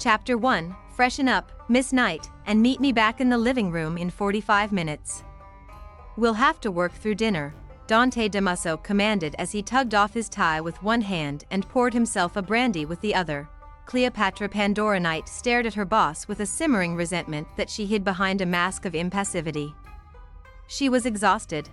Chapter 1, Freshen up, Miss Knight, and meet me back in the living room in 45 minutes. We'll have to work through dinner, Dante Damaso commanded as he tugged off his tie with one hand and poured himself a brandy with the other. Cleopatra Knight stared at her boss with a simmering resentment that she hid behind a mask of impassivity. She was exhausted.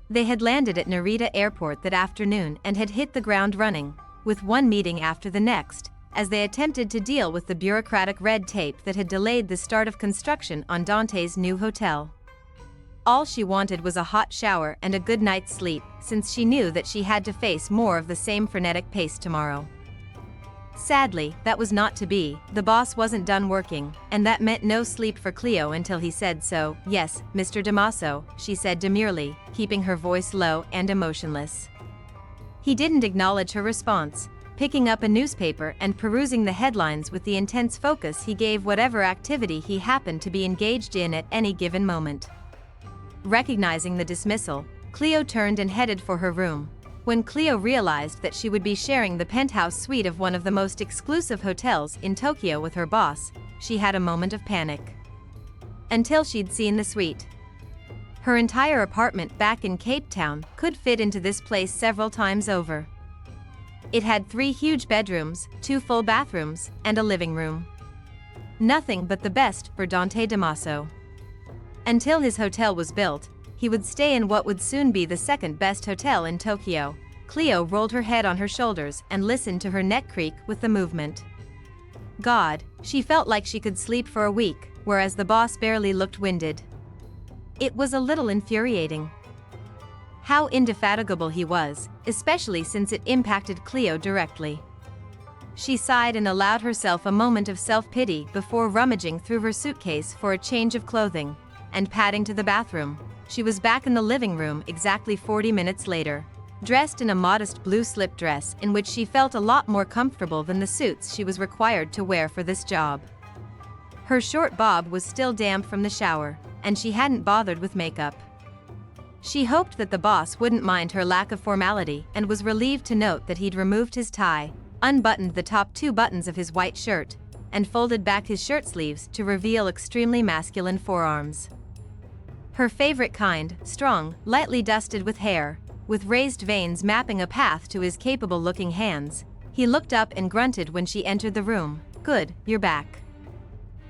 They had landed at Narita Airport that afternoon and had hit the ground running, with one meeting after the next, as they attempted to deal with the bureaucratic red tape that had delayed the start of construction on Dante's new hotel. All she wanted was a hot shower and a good night's sleep, since she knew that she had to face more of the same frenetic pace tomorrow. Sadly, that was not to be. The boss wasn't done working, and that meant no sleep for Cleo until he said so. "Yes, Mr. Damaso," she said demurely, keeping her voice low and emotionless. He didn't acknowledge her response, picking up a newspaper and perusing the headlines with the intense focus he gave whatever activity he happened to be engaged in at any given moment. Recognizing the dismissal, Cleo turned and headed for her room. When Cleo realized that she would be sharing the penthouse suite of one of the most exclusive hotels in Tokyo with her boss, she had a moment of panic. Until she'd seen the suite. Her entire apartment back in Cape Town could fit into this place several times over. It had 3 huge bedrooms, 2 full bathrooms, and a living room. Nothing but the best for Dante Damaso. Until his hotel was built, he would stay in what would soon be the second best hotel in Tokyo. Cleo rolled her head on her shoulders and listened to her neck creak with the movement. God, she felt like she could sleep for a week, whereas the boss barely looked winded. It was a little infuriating. How indefatigable he was, especially since it impacted Cleo directly. She sighed and allowed herself a moment of self-pity before rummaging through her suitcase for a change of clothing, and padding to the bathroom. She was back in the living room exactly 40 minutes later, dressed in a modest blue slip dress in which she felt a lot more comfortable than the suits she was required to wear for this job. Her short bob was still damp from the shower, and she hadn't bothered with makeup. She hoped that the boss wouldn't mind her lack of formality and was relieved to note that he'd removed his tie, unbuttoned the top 2 buttons of his white shirt, and folded back his shirt sleeves to reveal extremely masculine forearms. Her favorite kind, strong, lightly dusted with hair, with raised veins mapping a path to his capable-looking hands. He looked up and grunted when she entered the room. "Good, you're back.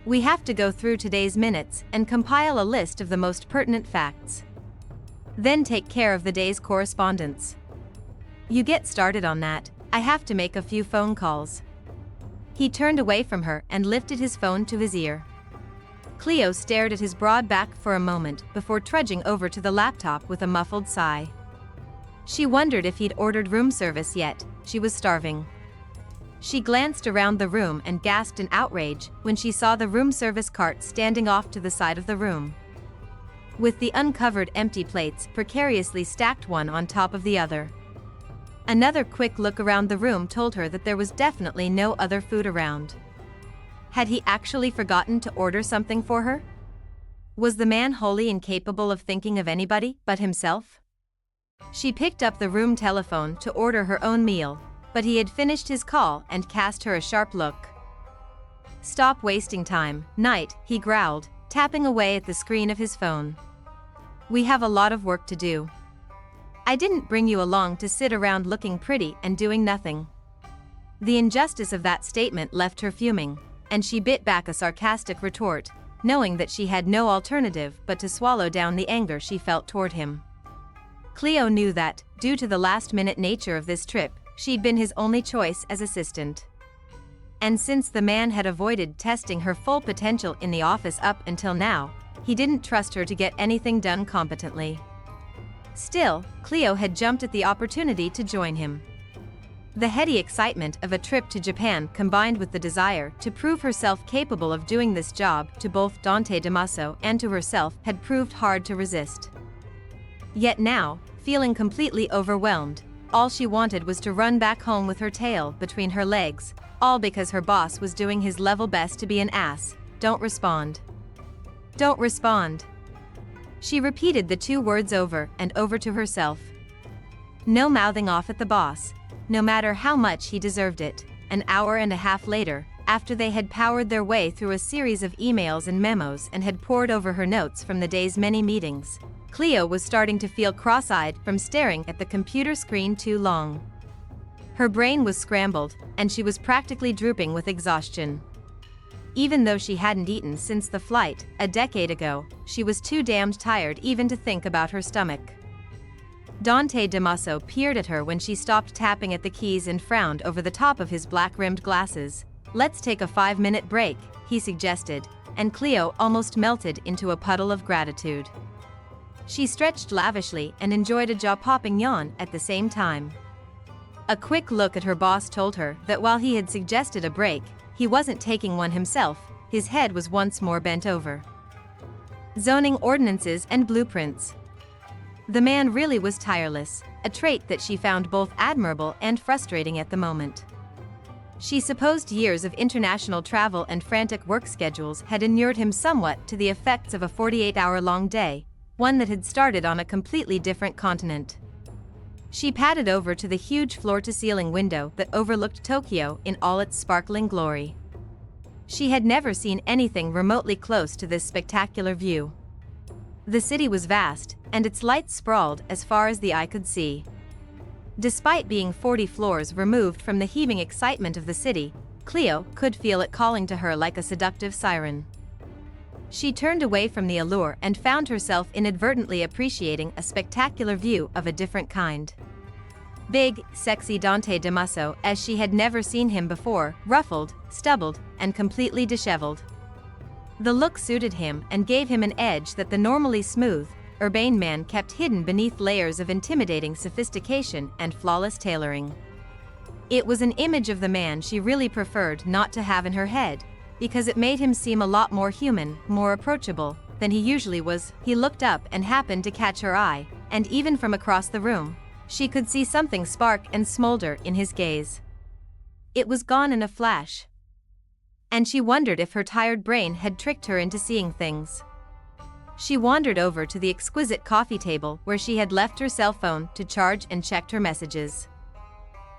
We have to go through today's minutes and compile a list of the most pertinent facts. Then take care of the day's correspondence. You get started on that. I have to make a few phone calls." He turned away from her and lifted his phone to his ear. Cleo stared at his broad back for a moment before trudging over to the laptop with a muffled sigh. She wondered if he'd ordered room service yet. She was starving. She glanced around the room and gasped in outrage when she saw the room service cart standing off to the side of the room, with the uncovered empty plates precariously stacked one on top of the other. Another quick look around the room told her that there was definitely no other food around. Had he actually forgotten to order something for her? Was the man wholly incapable of thinking of anybody but himself? She picked up the room telephone to order her own meal, but he had finished his call and cast her a sharp look. "Stop wasting time, Knight," he growled, tapping away at the screen of his phone. "We have a lot of work to do. I didn't bring you along to sit around looking pretty and doing nothing." The injustice of that statement left her fuming, and she bit back a sarcastic retort, knowing that she had no alternative but to swallow down the anger she felt toward him. Cleo knew that, due to the last-minute nature of this trip, she'd been his only choice as assistant. And since the man had avoided testing her full potential in the office up until now, he didn't trust her to get anything done competently. Still, Cleo had jumped at the opportunity to join him. The heady excitement of a trip to Japan combined with the desire to prove herself capable of doing this job to both Dante Damaso and to herself had proved hard to resist. Yet now, feeling completely overwhelmed, all she wanted was to run back home with her tail between her legs, all because her boss was doing his level best to be an ass. "Don't respond. Don't respond." She repeated the 2 words over and over to herself. No mouthing off at the boss, no matter how much he deserved it. An hour and a half later, after they had powered their way through a series of emails and memos and had pored over her notes from the day's many meetings, Cleo was starting to feel cross-eyed from staring at the computer screen too long. Her brain was scrambled, and she was practically drooping with exhaustion. Even though she hadn't eaten since the flight, a decade ago, she was too damned tired even to think about her stomach. Dante Damaso peered at her when she stopped tapping at the keys and frowned over the top of his black-rimmed glasses. "Let's take a 5-minute break," he suggested, and Cleo almost melted into a puddle of gratitude. She stretched lavishly and enjoyed a jaw-popping yawn at the same time. A quick look at her boss told her that while he had suggested a break, he wasn't taking one himself. His head was once more bent over zoning ordinances and blueprints. The man really was tireless, a trait that she found both admirable and frustrating at the moment. She supposed years of international travel and frantic work schedules had inured him somewhat to the effects of a 48-hour-long day, one that had started on a completely different continent. She padded over to the huge floor-to-ceiling window that overlooked Tokyo in all its sparkling glory. She had never seen anything remotely close to this spectacular view. The city was vast, and its lights sprawled as far as the eye could see. Despite being 40 floors removed from the heaving excitement of the city, Cleo could feel it calling to her like a seductive siren. She turned away from the allure and found herself inadvertently appreciating a spectacular view of a different kind. Big, sexy Dante Damaso, as she had never seen him before, ruffled, stubbled, and completely disheveled. The look suited him and gave him an edge that the normally smooth, urbane man kept hidden beneath layers of intimidating sophistication and flawless tailoring. It was an image of the man she really preferred not to have in her head, because it made him seem a lot more human, more approachable, than he usually was. He looked up and happened to catch her eye, and even from across the room, she could see something spark and smolder in his gaze. It was gone in a flash. And she wondered if her tired brain had tricked her into seeing things. She wandered over to the exquisite coffee table where she had left her cell phone to charge and checked her messages.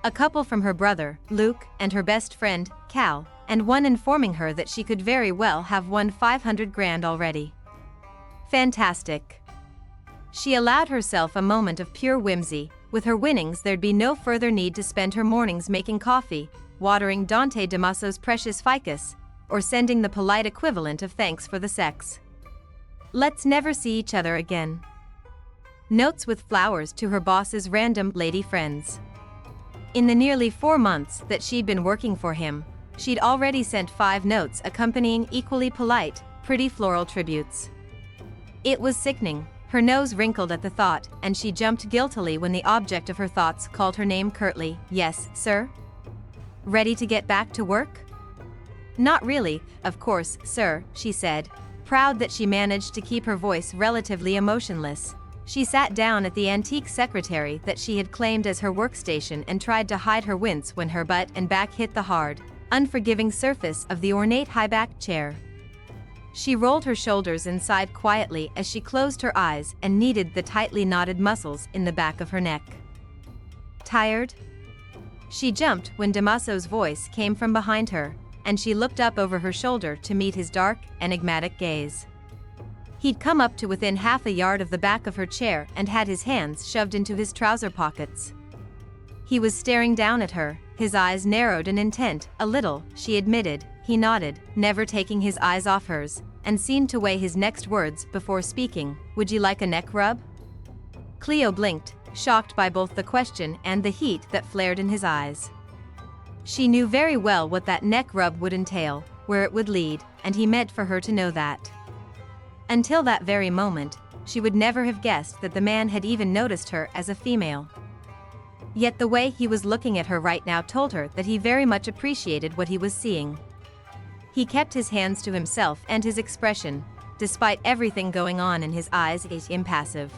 A couple from her brother, Luke, and her best friend, Cal, and one informing her that she could very well have won 500 grand already. Fantastic. She allowed herself a moment of pure whimsy. With her winnings, there'd be no further need to spend her mornings making coffee, watering Dante Damaso's precious ficus, or sending the polite equivalent of thanks for the sex. Let's never see each other again. Notes with flowers to her boss's random lady friends. In the nearly 4 months that she'd been working for him, she'd already sent 5 notes accompanying equally polite, pretty floral tributes. It was sickening. Her nose wrinkled at the thought, and she jumped guiltily when the object of her thoughts called her name curtly. "Yes, sir? Ready to get back to work?" "Not really, of course, sir," she said, proud that she managed to keep her voice relatively emotionless. She sat down at the antique secretary that she had claimed as her workstation and tried to hide her wince when her butt and back hit the hard, unforgiving surface of the ornate high-backed chair. She rolled her shoulders and sighed quietly as she closed her eyes and kneaded the tightly knotted muscles in the back of her neck. "Tired?" She jumped when Damaso's voice came from behind her, and she looked up over her shoulder to meet his dark, enigmatic gaze. He'd come up to within half a yard of the back of her chair and had his hands shoved into his trouser pockets. He was staring down at her, his eyes narrowed and intent. "A little," she admitted. He nodded, never taking his eyes off hers, and seemed to weigh his next words before speaking. "Would you like a neck rub?" Cleo blinked, shocked by both the question and the heat that flared in his eyes. She knew very well what that neck rub would entail, where it would lead, and he meant for her to know that. Until that very moment, she would never have guessed that the man had even noticed her as a female. Yet the way he was looking at her right now told her that he very much appreciated what he was seeing. He kept his hands to himself, and his expression, despite everything going on in his eyes, is impassive.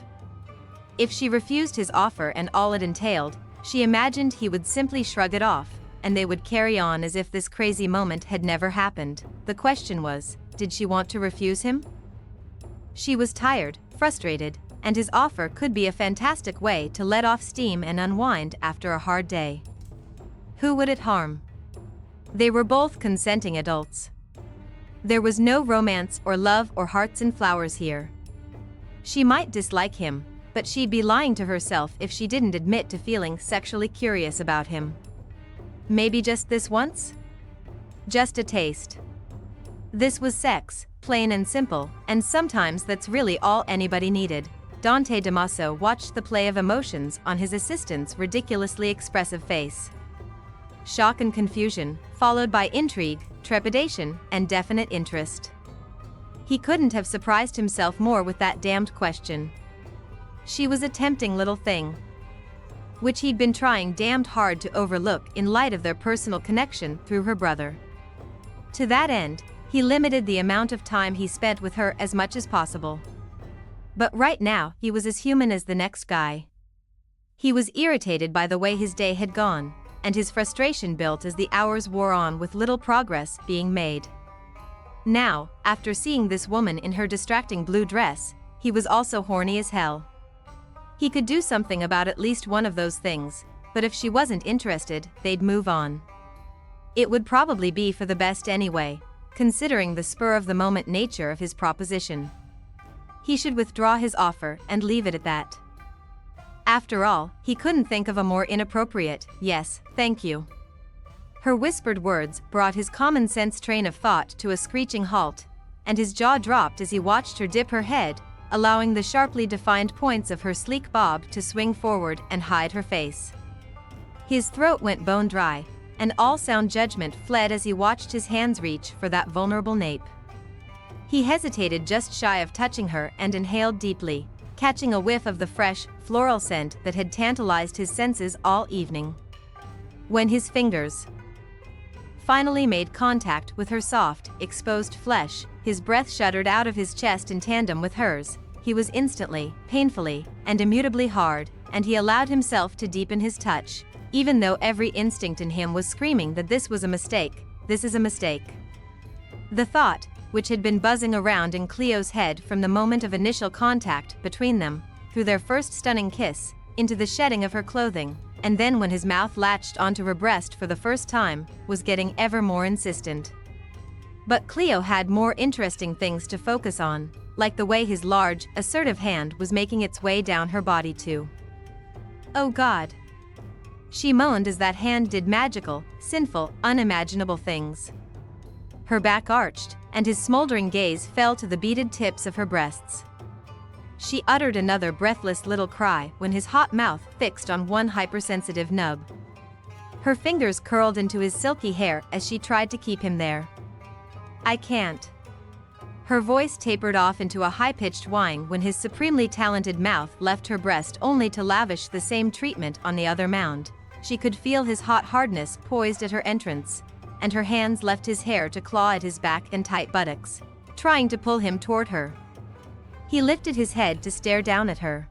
If she refused his offer and all it entailed, she imagined he would simply shrug it off, and they would carry on as if this crazy moment had never happened. The question was, did she want to refuse him? She was tired, frustrated, and his offer could be a fantastic way to let off steam and unwind after a hard day. Who would it harm? They were both consenting adults. There was no romance or love or hearts and flowers here. She might dislike him, but she'd be lying to herself if she didn't admit to feeling sexually curious about him. Maybe just this once? Just a taste. This was sex, plain and simple, and sometimes that's really all anybody needed. Dante Damaso watched the play of emotions on his assistant's ridiculously expressive face. Shock and confusion, followed by intrigue, trepidation, and definite interest. He couldn't have surprised himself more with that damned question. She was a tempting little thing, which he'd been trying damned hard to overlook in light of their personal connection through her brother. To that end, he limited the amount of time he spent with her as much as possible. But right now, he was as human as the next guy. He was irritated by the way his day had gone, and his frustration built as the hours wore on with little progress being made. Now, after seeing this woman in her distracting blue dress, he was also horny as hell. He could do something about at least one of those things, but if she wasn't interested, they'd move on. It would probably be for the best anyway, considering the spur-of-the-moment nature of his proposition. He should withdraw his offer and leave it at that. After all, he couldn't think of a more inappropriate, "Yes, thank you." Her whispered words brought his common-sense train of thought to a screeching halt, and his jaw dropped as he watched her dip her head, allowing the sharply defined points of her sleek bob to swing forward and hide her face. His throat went bone dry, and all sound judgment fled as he watched his hands reach for that vulnerable nape. He hesitated just shy of touching her and inhaled deeply, catching a whiff of the fresh, floral scent that had tantalized his senses all evening. When his fingers finally made contact with her soft, exposed flesh, his breath shuddered out of his chest in tandem with hers. He was instantly, painfully, and immutably hard, and he allowed himself to deepen his touch, even though every instinct in him was screaming that this was a mistake. This is a mistake. The thought, which had been buzzing around in Cleo's head from the moment of initial contact between them, through their first stunning kiss, into the shedding of her clothing, and then when his mouth latched onto her breast for the first time, was getting ever more insistent. But Cleo had more interesting things to focus on, like the way his large, assertive hand was making its way down her body too. "Oh God." She moaned as that hand did magical, sinful, unimaginable things. Her back arched, and his smoldering gaze fell to the beaded tips of her breasts. She uttered another breathless little cry when his hot mouth fixed on one hypersensitive nub. Her fingers curled into his silky hair as she tried to keep him there. "I can't." Her voice tapered off into a high-pitched whine when his supremely talented mouth left her breast only to lavish the same treatment on the other mound. She could feel his hot hardness poised at her entrance, and her hands left his hair to claw at his back and tight buttocks, trying to pull him toward her. He lifted his head to stare down at her,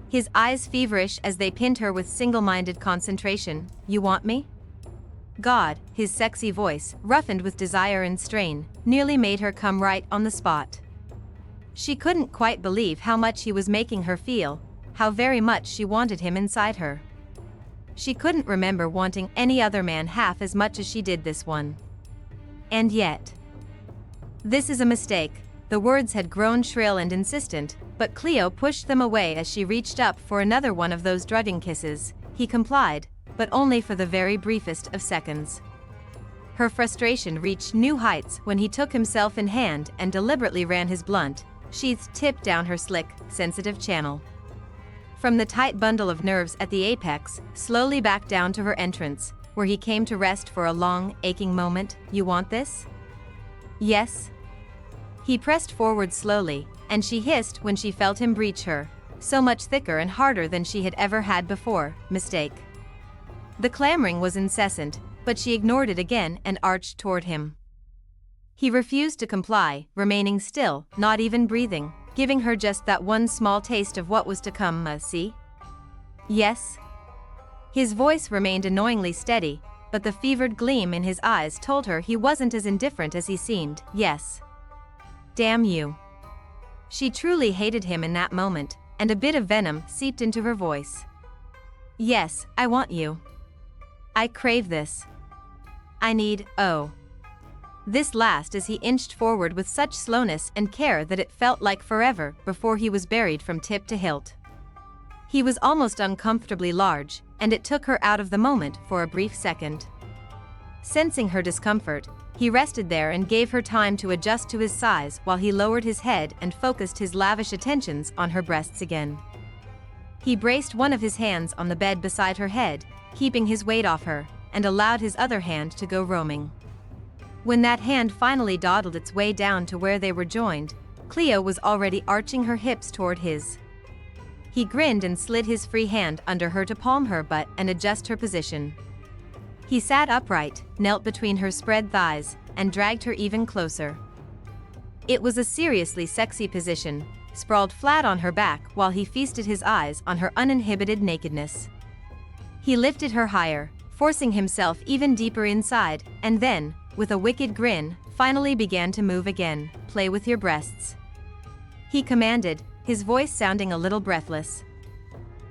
his eyes feverish as they pinned her with single-minded concentration. "You want me?" God, his sexy voice, roughened with desire and strain, nearly made her come right on the spot. She couldn't quite believe how much he was making her feel, how very much she wanted him inside her. She couldn't remember wanting any other man half as much as she did this one. And yet, "This is a mistake." The words had grown shrill and insistent, but Cleo pushed them away as she reached up for another one of those drugging kisses. He complied, but only for the very briefest of seconds. Her frustration reached new heights when he took himself in hand and deliberately ran his blunt, sheathed tip down her slick, sensitive channel. From the tight bundle of nerves at the apex, slowly back down to her entrance, where he came to rest for a long, aching moment. "You want this?" "Yes." He pressed forward slowly, and she hissed when she felt him breach her, so much thicker and harder than she had ever had before. "Mistake." The clamoring was incessant, but she ignored it again and arched toward him. He refused to comply, remaining still, not even breathing, giving her just that one small taste of what was to come. See? "Yes." His voice remained annoyingly steady, but the fevered gleam in his eyes told her he wasn't as indifferent as he seemed. "Yes." Damn you. She truly hated him in that moment, and a bit of venom seeped into her voice. "Yes, I want you. I crave this." I need, oh. This last as he inched forward with such slowness and care that it felt like forever before he was buried from tip to hilt. He was almost uncomfortably large, and it took her out of the moment for a brief second. Sensing her discomfort, he rested there and gave her time to adjust to his size while he lowered his head and focused his lavish attentions on her breasts again. He braced one of his hands on the bed beside her head, keeping his weight off her, and allowed his other hand to go roaming. When that hand finally dawdled its way down to where they were joined, Cleo was already arching her hips toward his. He grinned and slid his free hand under her to palm her butt and adjust her position. He sat upright, knelt between her spread thighs, and dragged her even closer. It was a seriously sexy position, sprawled flat on her back while he feasted his eyes on her uninhibited nakedness. He lifted her higher, forcing himself even deeper inside, and then, with a wicked grin, finally began to move again. Play with your breasts, he commanded, his voice sounding a little breathless.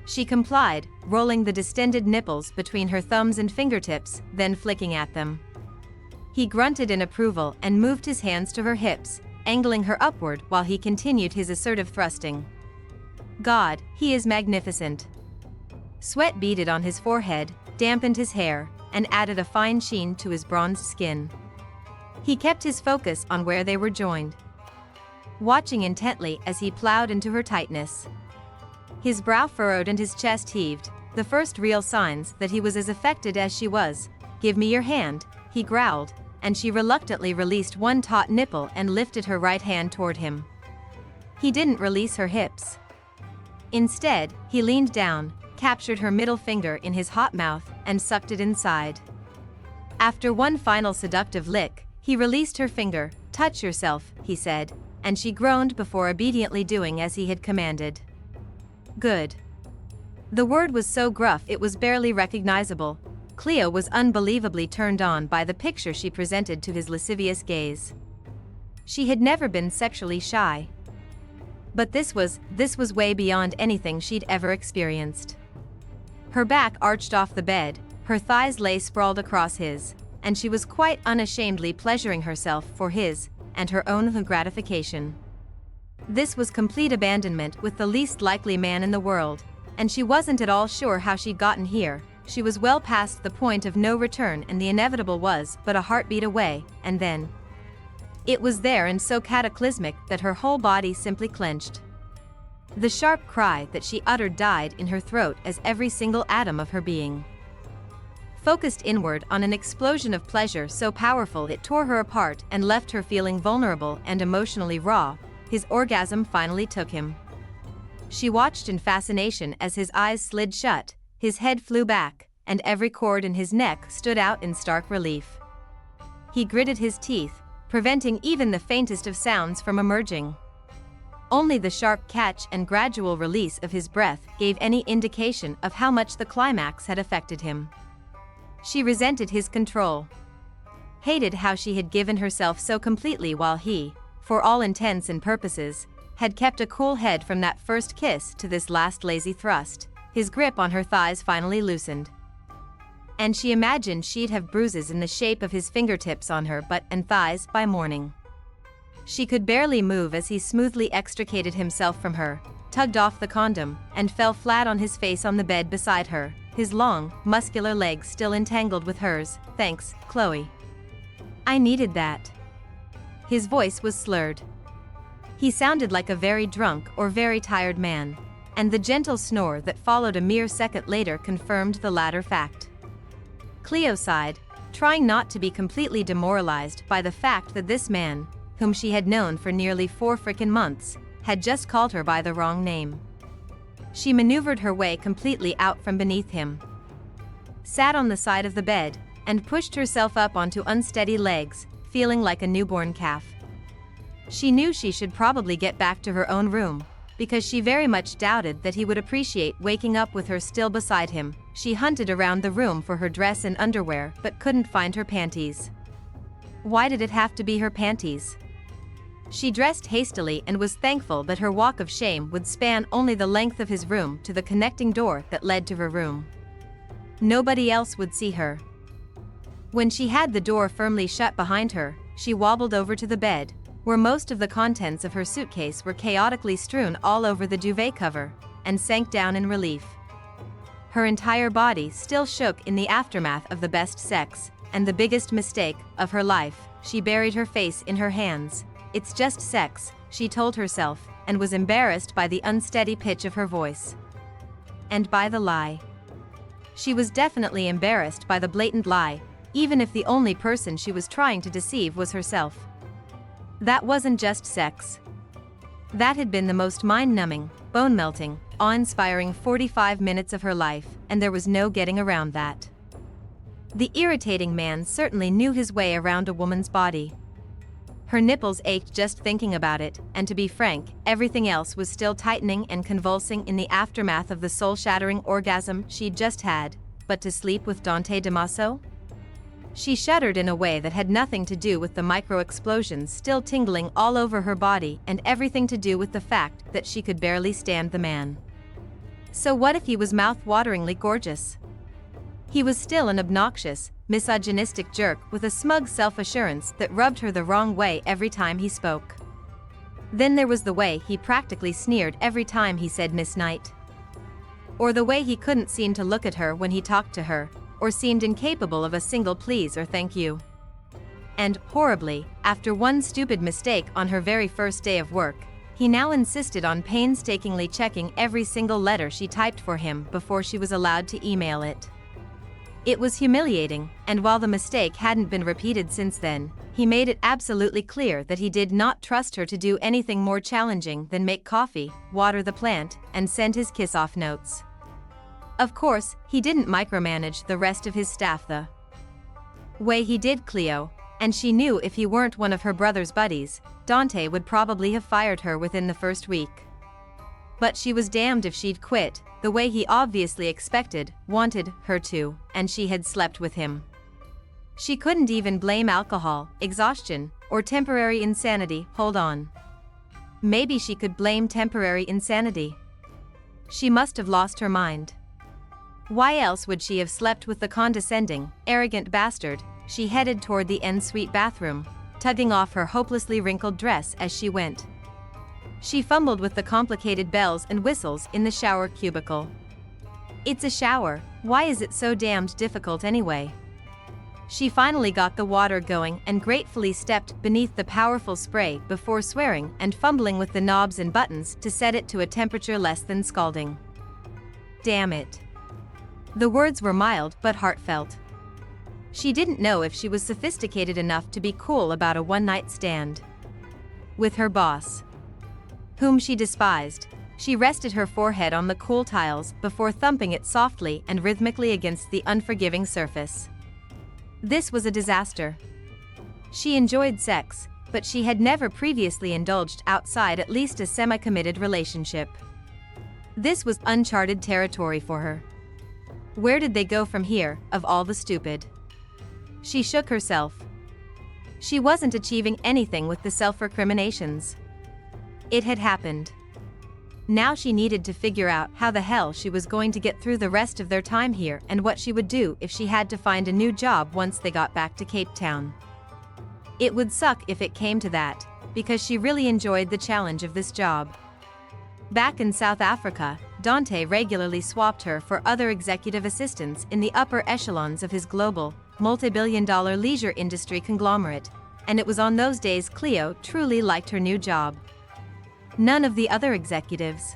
She complied, rolling the distended nipples between her thumbs and fingertips, then flicking at them. He grunted in approval and moved his hands to her hips, angling her upward while he continued his assertive thrusting. God, he is magnificent. Sweat beaded on his forehead, dampened his hair, and added a fine sheen to his bronzed skin. He kept his focus on where they were joined, watching intently as he plowed into her tightness. His brow furrowed and his chest heaved, the first real signs that he was as affected as she was. Give me your hand, he growled, and she reluctantly released one taut nipple and lifted her right hand toward him. He didn't release her hips. Instead, he leaned down, captured her middle finger in his hot mouth, and sucked it inside. After one final seductive lick, he released her finger. Touch yourself, he said, and she groaned before obediently doing as he had commanded. Good. The word was so gruff it was barely recognizable. Cleo was unbelievably turned on by the picture she presented to his lascivious gaze. She had never been sexually shy. But this was way beyond anything she'd ever experienced. Her back arched off the bed, her thighs lay sprawled across his, and she was quite unashamedly pleasuring herself for his and her own gratification. This was complete abandonment with the least likely man in the world, and she wasn't at all sure how she'd gotten here. She was well past the point of no return and the inevitable was but a heartbeat away, and then it was there and so cataclysmic that her whole body simply clenched. The sharp cry that she uttered died in her throat as every single atom of her being focused inward on an explosion of pleasure so powerful it tore her apart and left her feeling vulnerable and emotionally raw. His orgasm finally took him. She watched in fascination as his eyes slid shut, his head flew back, and every cord in his neck stood out in stark relief. He gritted his teeth, preventing even the faintest of sounds from emerging. Only the sharp catch and gradual release of his breath gave any indication of how much the climax had affected him. She resented his control, hated how she had given herself so completely while he, for all intents and purposes, had kept a cool head from that first kiss to this last lazy thrust. His grip on her thighs finally loosened, and she imagined she'd have bruises in the shape of his fingertips on her butt and thighs by morning. She could barely move as he smoothly extricated himself from her, tugged off the condom, and fell flat on his face on the bed beside her, his long, muscular legs still entangled with hers. Thanks, Chloe. I needed that. His voice was slurred. He sounded like a very drunk or very tired man, and the gentle snore that followed a mere second later confirmed the latter fact. Cleo sighed, trying not to be completely demoralized by the fact that this man, whom she had known for nearly 4 frickin' months, had just called her by the wrong name. She maneuvered her way completely out from beneath him, sat on the side of the bed, and pushed herself up onto unsteady legs, feeling like a newborn calf. She knew she should probably get back to her own room, because she very much doubted that he would appreciate waking up with her still beside him. She hunted around the room for her dress and underwear but couldn't find her panties. Why did it have to be her panties? She dressed hastily and was thankful that her walk of shame would span only the length of his room to the connecting door that led to her room. Nobody else would see her. When she had the door firmly shut behind her, she wobbled over to the bed, where most of the contents of her suitcase were chaotically strewn all over the duvet cover, and sank down in relief. Her entire body still shook in the aftermath of the best sex, and the biggest mistake of her life. She buried her face in her hands. It's just sex, she told herself, and was embarrassed by the unsteady pitch of her voice. And by the lie. She was definitely embarrassed by the blatant lie, even if the only person she was trying to deceive was herself. That wasn't just sex. That had been the most mind-numbing, bone-melting, awe-inspiring 45 minutes of her life, and there was no getting around that. The irritating man certainly knew his way around a woman's body. Her nipples ached just thinking about it, and to be frank, everything else was still tightening and convulsing in the aftermath of the soul-shattering orgasm she'd just had. But to sleep with Dante Damaso? She shuddered in a way that had nothing to do with the micro-explosions still tingling all over her body and everything to do with the fact that she could barely stand the man. So what if he was mouth-wateringly gorgeous? He was still an obnoxious, misogynistic jerk with a smug self-assurance that rubbed her the wrong way every time he spoke. Then there was the way he practically sneered every time he said Miss Knight. Or the way he couldn't seem to look at her when he talked to her, or seemed incapable of a single please or thank you. And, horribly, after one stupid mistake on her very first day of work, he now insisted on painstakingly checking every single letter she typed for him before she was allowed to email it. It was humiliating, and while the mistake hadn't been repeated since then, he made it absolutely clear that he did not trust her to do anything more challenging than make coffee, water the plant, and send his kiss-off notes. Of course, he didn't micromanage the rest of his staff the way he did Cleo, and she knew if he weren't one of her brother's buddies, Dante would probably have fired her within the first week. But she was damned if she'd quit, the way he obviously expected, wanted her to, and she had slept with him. She couldn't even blame alcohol, exhaustion, or temporary insanity. Hold on. Maybe she could blame temporary insanity. She must have lost her mind. Why else would she have slept with the condescending, arrogant bastard? She headed toward the en-suite bathroom, tugging off her hopelessly wrinkled dress as she went. She fumbled with the complicated bells and whistles in the shower cubicle. It's a shower, why is it so damned difficult anyway? She finally got the water going and gratefully stepped beneath the powerful spray before swearing and fumbling with the knobs and buttons to set it to a temperature less than scalding. Damn it. The words were mild but heartfelt. She didn't know if she was sophisticated enough to be cool about a one-night stand with her boss, whom she despised. She rested her forehead on the cool tiles before thumping it softly and rhythmically against the unforgiving surface. This was a disaster. She enjoyed sex, but she had never previously indulged outside at least a semi-committed relationship. This was uncharted territory for her. Where did they go from here, of all the stupid? She shook herself. She wasn't achieving anything with the self-recriminations. It had happened. Now she needed to figure out how the hell she was going to get through the rest of their time here and what she would do if she had to find a new job once they got back to Cape Town. It would suck if it came to that, because she really enjoyed the challenge of this job. Back in South Africa, Dante regularly swapped her for other executive assistants in the upper echelons of his global, multi-billion-dollar leisure industry conglomerate, and it was on those days Cleo truly liked her new job. None of the other executives